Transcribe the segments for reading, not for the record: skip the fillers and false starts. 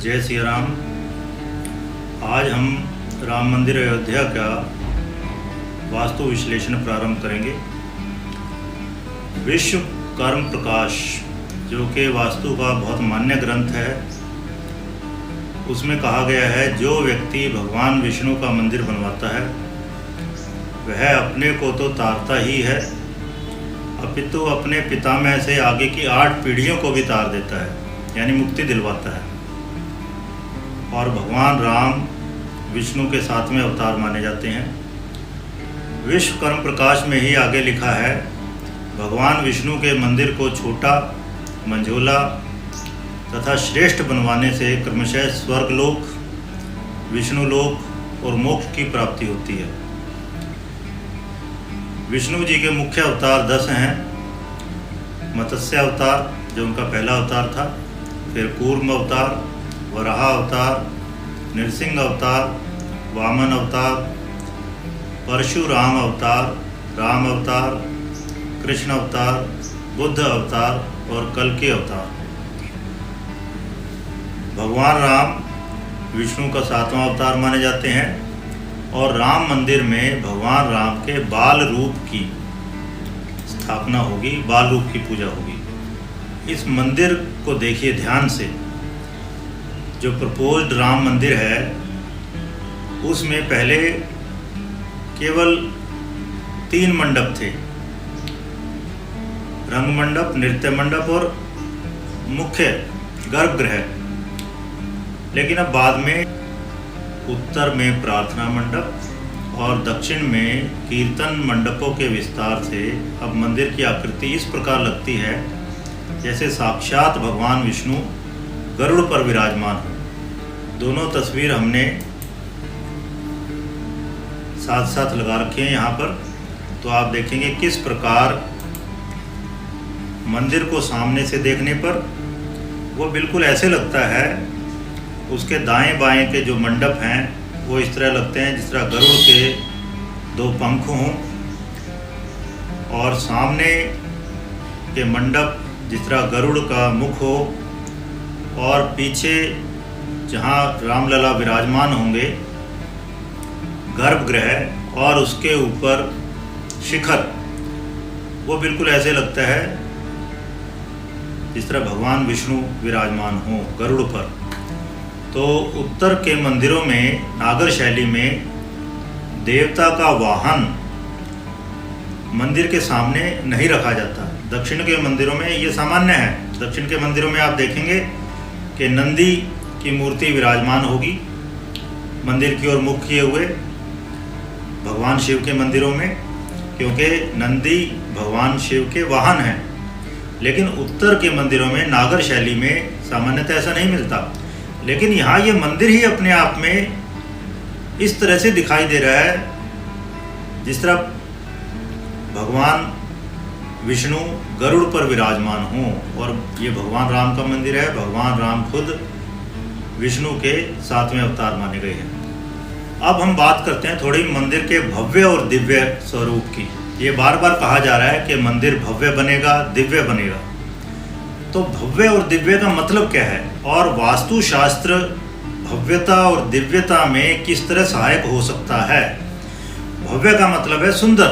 जय श्री राम। आज हम राम मंदिर अयोध्या का वास्तु विश्लेषण प्रारंभ करेंगे। विश्व कर्म प्रकाश जो कि वास्तु का बहुत मान्य ग्रंथ है, उसमें कहा गया है जो व्यक्ति भगवान विष्णु का मंदिर बनवाता है वह अपने को तो तारता ही है, अपितु अपने पितामह से आगे की 8 पीढ़ियों को भी तार देता है, यानी मुक्ति दिलवाता है। और भगवान राम विष्णु के 7वें अवतार माने जाते हैं। विश्व कर्म प्रकाश में ही आगे लिखा है, भगवान विष्णु के मंदिर को छोटा, मंझोला तथा श्रेष्ठ बनवाने से क्रमशः स्वर्गलोक, विष्णुलोक और मोक्ष की प्राप्ति होती है। विष्णु जी के मुख्य अवतार 10 हैं। मत्स्य अवतार जो उनका पहला अवतार था, फिर कूर्म अवतार, वराह अवतार, नृसिंह अवतार, वामन अवतार, परशुराम अवतार, राम अवतार, कृष्ण अवतार, बुद्ध अवतार और कल्कि अवतार। भगवान राम विष्णु का 7वां अवतार माने जाते हैं और राम मंदिर में भगवान राम के बाल रूप की स्थापना होगी, बाल रूप की पूजा होगी। इस मंदिर को देखिए ध्यान से। जो प्रपोज्ड राम मंदिर है उसमें पहले केवल 3 मंडप थे, रंग मंडप, नृत्य मंडप और मुख्य गर्भगृह। लेकिन अब बाद में उत्तर में प्रार्थना मंडप और दक्षिण में कीर्तन मंडपों के विस्तार से अब मंदिर की आकृति इस प्रकार लगती है जैसे साक्षात भगवान विष्णु गरुड़ पर विराजमान हो। दोनों तस्वीर हमने साथ साथ लगा रखी हैं यहाँ पर, तो आप देखेंगे किस प्रकार मंदिर को सामने से देखने पर वो बिल्कुल ऐसे लगता है, उसके दाएं बाएं के जो मंडप हैं वो इस तरह लगते हैं जिस तरह गरुड़ के 2 पंख हों, और सामने के मंडप जिस तरह गरुड़ का मुख हो, और पीछे जहाँ रामलला विराजमान होंगे गर्भगृह और उसके ऊपर शिखर, वो बिल्कुल ऐसे लगता है जिस तरह भगवान विष्णु विराजमान हो गरुड़ पर। तो उत्तर के मंदिरों में नागर शैली में देवता का वाहन मंदिर के सामने नहीं रखा जाता। दक्षिण के मंदिरों में ये सामान्य है। दक्षिण के मंदिरों में आप देखेंगे कि नंदी की मूर्ति विराजमान होगी मंदिर की ओर मुख किए हुए भगवान शिव के मंदिरों में, क्योंकि नंदी भगवान शिव के वाहन हैं। लेकिन उत्तर के मंदिरों में नागर शैली में सामान्यतः ऐसा नहीं मिलता। लेकिन यहाँ ये मंदिर ही अपने आप में इस तरह से दिखाई दे रहा है जिस तरह भगवान विष्णु गरुड़ पर विराजमान हों, और ये भगवान राम का मंदिर है। भगवान राम खुद विष्णु के 7वें अवतार माने गए हैं। अब हम बात करते हैं थोड़ी मंदिर के भव्य और दिव्य स्वरूप की। ये बार बार कहा जा रहा है कि मंदिर भव्य बनेगा, दिव्य बनेगा। तो भव्य और दिव्य का मतलब क्या है, और वास्तुशास्त्र भव्यता और दिव्यता में किस तरह सहायक हो सकता है। भव्य का मतलब है सुंदर,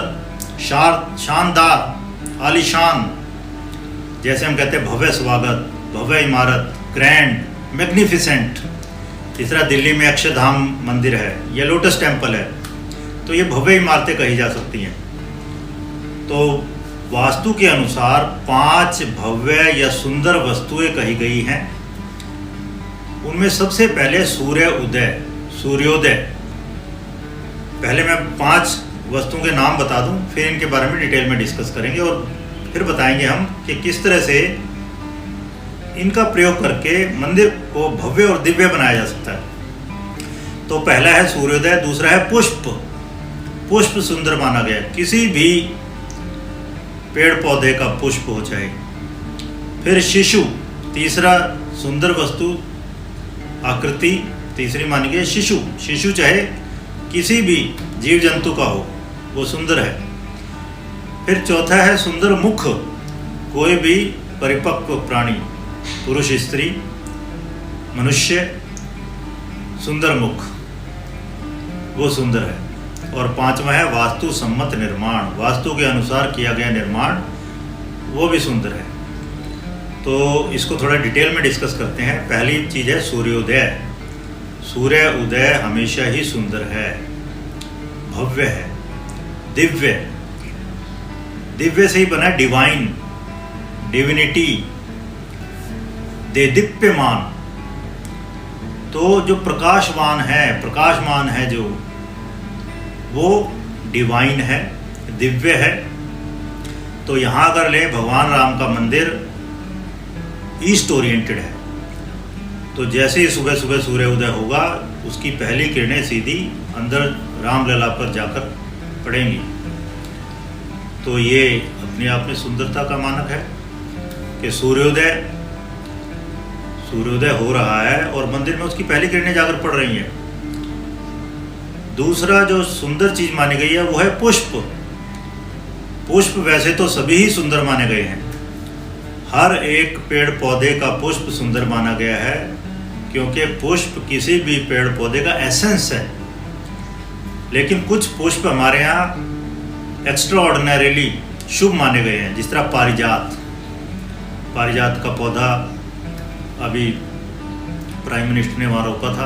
शानदार, आलीशान, जैसे हम कहते हैं भव्य स्वागत, भव्य इमारत, ग्रैंड, मैग्निफिसेंट। इस तरह दिल्ली में अक्षरधाम मंदिर है या लोटस टेम्पल है, तो ये भव्य इमारतें कही जा सकती हैं। तो वास्तु के अनुसार 5 भव्य या सुंदर वस्तुएं कही गई हैं। उनमें सबसे पहले सूर्योदय। पहले मैं 5 वस्तुओं के नाम बता दूं, फिर इनके बारे में डिटेल में डिस्कस करेंगे और फिर बताएंगे हम कि किस तरह से इनका प्रयोग करके मंदिर को भव्य और दिव्य बनाया जा सकता है। तो पहला है सूर्योदय, दूसरा है पुष्प सुंदर माना गया, किसी भी पेड़ पौधे का पुष्प हो चाहे। फिर शिशु, तीसरा सुंदर वस्तु आकृति तीसरी मानी गई शिशु चाहे किसी भी जीव जंतु का हो, वो सुंदर है। फिर चौथा है सुंदर मुख, कोई भी परिपक्व प्राणी, पुरुष स्त्री मनुष्य, सुंदर मुख, वो सुंदर है। और पांचवा है वास्तु सम्मत निर्माण, वास्तु के अनुसार किया गया निर्माण, वो भी सुंदर है। तो इसको थोड़ा डिटेल में डिस्कस करते हैं। पहली चीज़ है सूर्योदय। सूर्य उदय हमेशा ही सुंदर है, भव्य है, दिव्य। दिव्य से ही बना डिवाइन, डिविनिटी, देदीप्यमान। तो जो प्रकाशमान है जो, वो डिवाइन है, दिव्य है। तो यहाँ अगर ले भगवान राम का मंदिर ईस्ट ओरिएंटेड है, तो जैसे ही सुबह सुबह सूर्य उदय होगा, उसकी पहली किरणें सीधी अंदर रामलला पर जाकर पड़ेंगी। तो ये अपने आप में सुंदरता का मानक है कि सूर्योदय हो रहा है और मंदिर में उसकी पहली किरणें जाकर पड़ रही हैं। दूसरा जो सुंदर चीज मानी गई है वो है पुष्प। पुष्प वैसे तो सभी ही सुंदर माने गए हैं, हर एक पेड़ पौधे का पुष्प सुंदर माना गया है, क्योंकि पुष्प किसी भी पेड़ पौधे का एसेंस है। लेकिन कुछ पुष्प हमारे यहाँ एक्स्ट्रा ऑर्डिनरीली शुभ माने गए हैं, जिस तरह पारिजात का पौधा अभी प्राइम मिनिस्टर ने वहाँ रोपा था।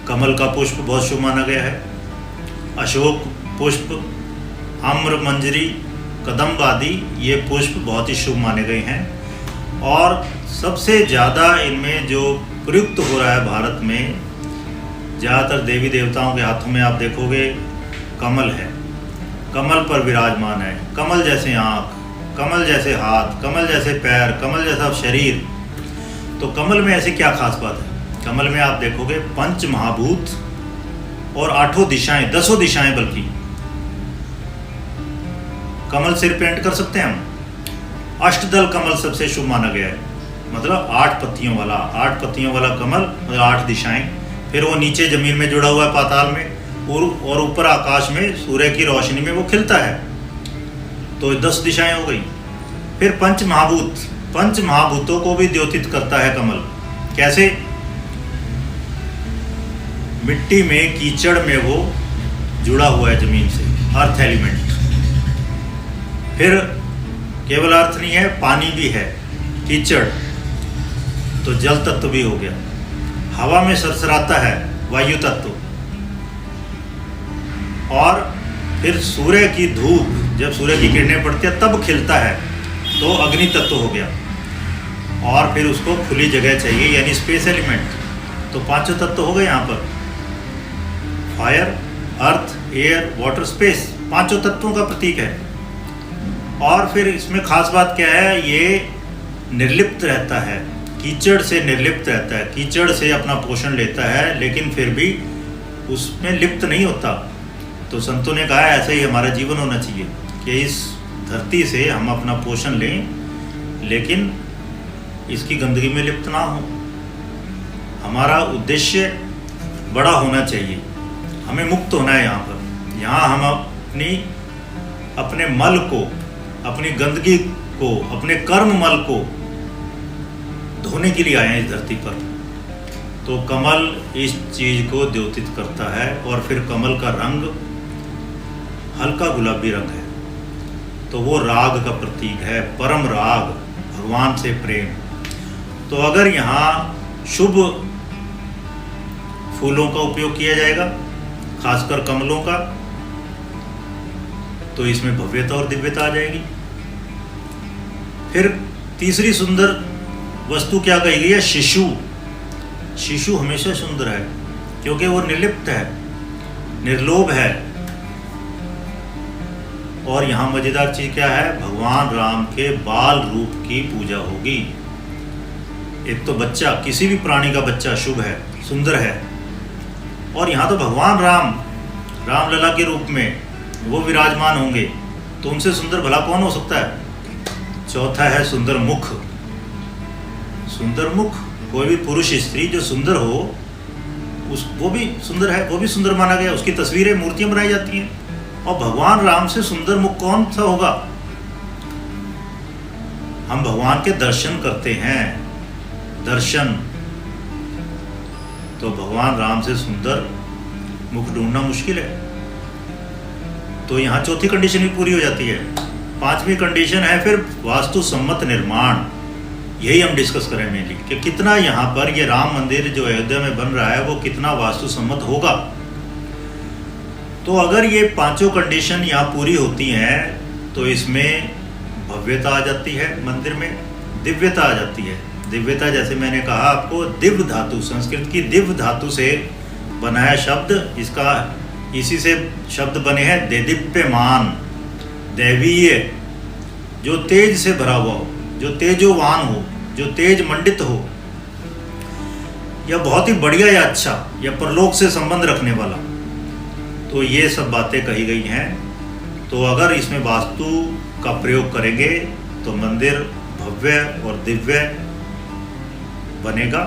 कमल का पुष्प बहुत शुभ माना गया है। अशोक पुष्प, आम्र मंजरी, कदम्ब आदि ये पुष्प बहुत ही शुभ माने गए हैं। और सबसे ज़्यादा इनमें जो प्रयुक्त हो रहा है भारत में, ज़्यादातर देवी देवताओं के हाथों में आप देखोगे कमल है, कमल पर विराजमान है। कमल जैसे आँख, कमल जैसे हाथ, कमल जैसे पैर, कमल जैसा शरीर। तो कमल में ऐसी क्या खास बात है? कमल में आप देखोगे पंच महाभूत और 8 दिशाएं, 10 दिशाएं, बल्कि कमल सिर पेंट कर सकते हैं हम। अष्टदल कमल सबसे शुभ माना गया है, मतलब 8 पत्तियों वाला कमल, मतलब 8 दिशाएं। फिर वो नीचे जमीन में जुड़ा हुआ है पाताल में, और ऊपर आकाश में सूर्य की रोशनी में वो खिलता है। तो 10 दिशाएं हो गई। फिर पंच महाभूतों को भी द्योतित करता है कमल। कैसे? मिट्टी में, कीचड़ में वो जुड़ा हुआ है जमीन से, अर्थ एलिमेंट। फिर केवल अर्थ नहीं है, पानी भी है, कीचड़, तो जल तत्व भी हो गया। हवा में सरसराता है, वायु तत्व। और फिर सूर्य की धूप, जब सूर्य की किरणें पड़ती है तब खिलता है, तो अग्नि तत्व हो गया। और फिर उसको खुली जगह चाहिए, यानी स्पेस एलिमेंट। तो 5 तत्व हो गए यहाँ पर, फायर, अर्थ, एयर, वाटर, स्पेस, 5 तत्वों का प्रतीक है। और फिर इसमें खास बात क्या है, ये निर्लिप्त रहता है, कीचड़ से निर्लिप्त रहता है, कीचड़ से अपना पोषण लेता है, लेकिन फिर भी उसमें लिप्त नहीं होता। तो संतों ने कहा ऐसा ही हमारा जीवन होना चाहिए कि इस धरती से हम अपना पोषण लें, लेकिन इसकी गंदगी में लिप्त ना हो। हमारा उद्देश्य बड़ा होना चाहिए, हमें मुक्त होना है यहाँ पर। यहाँ हम अपने मल को, अपनी गंदगी को, अपने कर्म मल को धोने के लिए आए हैं इस धरती पर। तो कमल इस चीज को द्योतित करता है। और फिर कमल का रंग हल्का गुलाबी रंग है, तो वो राग का प्रतीक है, परम राग, भगवान से प्रेम। तो अगर यहाँ शुभ फूलों का उपयोग किया जाएगा, खासकर कमलों का, तो इसमें भव्यता और दिव्यता आ जाएगी। फिर तीसरी सुंदर वस्तु क्या कही गई है? शिशु। शिशु हमेशा सुंदर है, क्योंकि वो निर्लिप्त है, निर्लोभ है। और यहाँ मजेदार चीज क्या है? भगवान राम के बाल रूप की पूजा होगी। एक तो बच्चा, किसी भी प्राणी का बच्चा शुभ है, सुंदर है, और यहाँ तो भगवान रामलला के रूप में वो विराजमान होंगे, तो उनसे सुंदर भला कौन हो सकता है? चौथा है सुंदर मुख। सुंदर मुख, कोई भी पुरुष स्त्री जो सुंदर हो, वो भी सुंदर है, वो भी सुंदर माना गया। उसकी तस्वीरें, मूर्तियां बनाई जाती हैं। और भगवान राम से सुंदर मुख कौन सा होगा? हम भगवान के दर्शन करते हैं, दर्शन, तो भगवान राम से सुंदर मुख ढूंढना मुश्किल है। तो यहाँ चौथी कंडीशन भी पूरी हो जाती है। पांचवी कंडीशन है फिर वास्तु सम्मत निर्माण। यही हम डिस्कस करें मेनली कि कितना यहाँ पर ये राम मंदिर जो अयोध्या में बन रहा है वो कितना वास्तु सम्मत होगा। तो अगर ये पांचों कंडीशन यहाँ पूरी होती हैं तो इसमें भव्यता आ जाती है, मंदिर में दिव्यता आ जाती है। दिव्यता जैसे मैंने कहा आपको, दिव्य धातु, संस्कृत की दिव्य धातु से बना है शब्द, इसका इसी से शब्द बने हैं देदीप्यमान, दैवीय, जो तेज से भरा हुआ हो, जो तेजोवान हो, जो तेज मंडित हो, या बहुत ही बढ़िया या अच्छा, या परलोक से संबंध रखने वाला। तो ये सब बातें कही गई हैं। तो अगर इसमें वास्तु का प्रयोग करेंगे तो मंदिर भव्य और दिव्य बनेगा।